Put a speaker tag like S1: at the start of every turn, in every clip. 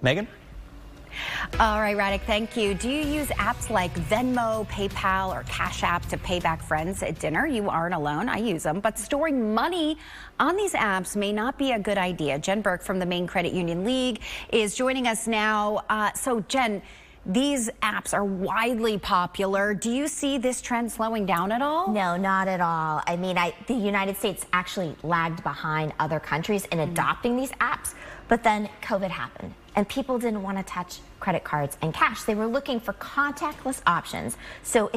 S1: Megan?
S2: All right, Radek, thank you. Do you use apps like Venmo, PayPal, or Cash App to pay back friends at dinner? You aren't alone. I use them. But storing money on these apps may not be a good idea. Jen Burke from the Maine Credit Union League is joining us now. So, Jen, these apps are widely popular. Do you see this trend slowing down at all?
S3: No, not at all. I mean, the United States actually lagged behind other countries in adopting these apps, but then COVID happened and people didn't want to touch credit cards and cash. They were looking for contactless options. So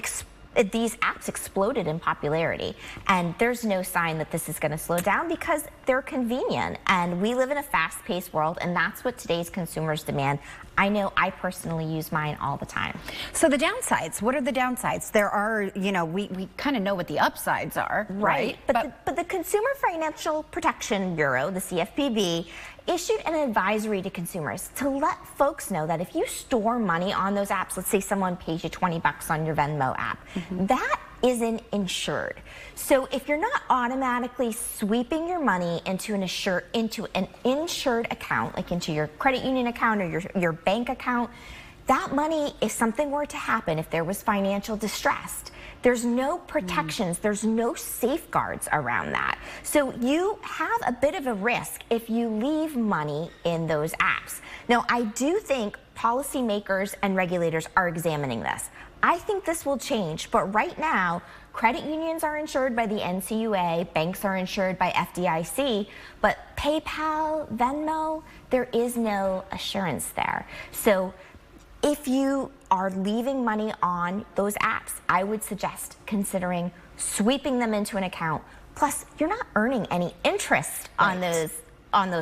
S3: these apps exploded in popularity, and there's no sign that this is going to slow down because they're convenient, and we live in a fast-paced world, and that's what today's consumers demand. I know I personally use mine all the time.
S2: So the downsides, what are the downsides? There are, you know, we kind of know what the upsides are, right?
S3: But the Consumer Financial Protection Bureau, the CFPB, issued an advisory to consumers to let folks know that if you store money on those apps, let's say someone pays you 20 bucks on your Venmo app, that isn't insured. So if you're not automatically sweeping your money into an insured account, like into your credit union account or your bank account, that money, if something were to happen, if there was financial distress, there's no protections, there's no safeguards around that. So you have a bit of a risk if you leave money in those apps. Now, I do think policymakers and regulators are examining this. I think this will change, but right now, credit unions are insured by the NCUA, banks are insured by FDIC, but PayPal, Venmo, there is no assurance there. So if you are leaving money on those apps, I would suggest considering sweeping them into an account. Plus, you're not earning any interest on those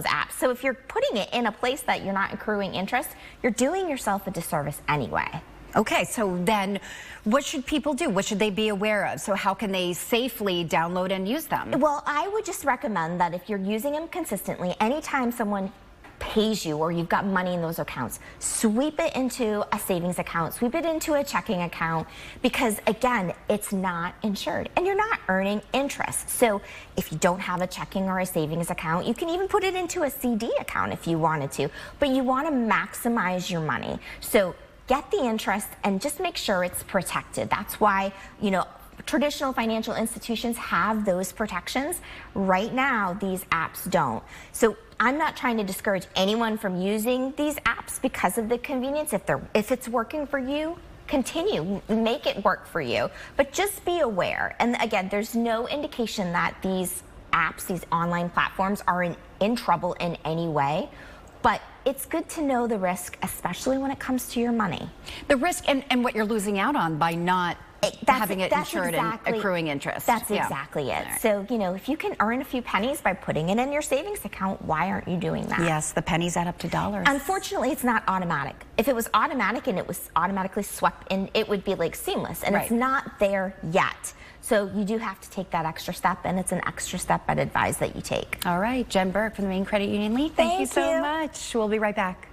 S3: apps. So if you're putting it in a place that you're not accruing interest, you're doing yourself a disservice anyway.
S2: Okay, so then what should people do? What should they be aware of? So how can they safely download and use them?
S3: Well, I would just recommend that if you're using them consistently, anytime someone pays you or you've got money in those accounts, sweep it into a savings account, sweep it into a checking account, because again, it's not insured and you're not earning interest. So if you don't have a checking or a savings account, you can even put it into a CD account if you wanted to, but you want to maximize your money. So get the interest and just make sure it's protected. That's why, you know, traditional financial institutions have those protections. Right now, these apps don't. So I'm not trying to discourage anyone from using these apps because of the convenience. If it's working for you, continue, make it work for you. But just be aware. And again, there's no indication that these apps, these online platforms are in trouble in any way. But it's good to know the risk, especially when it comes to your money.
S2: The risk and what you're losing out on by not having it insured and accruing interest.
S3: That's exactly it. Right. So, you know, if you can earn a few pennies by putting it in your savings account, why aren't you doing that?
S2: Yes, the pennies add up to dollars.
S3: Unfortunately, it's not automatic. If it was automatic and it was automatically swept in, it would be like seamless, and it's not there yet. So you do have to take that extra step, and it's an extra step I'd advise that you take.
S2: All right, Jen Burke from the Maine Credit Union League. Thank you so much. We'll be right back.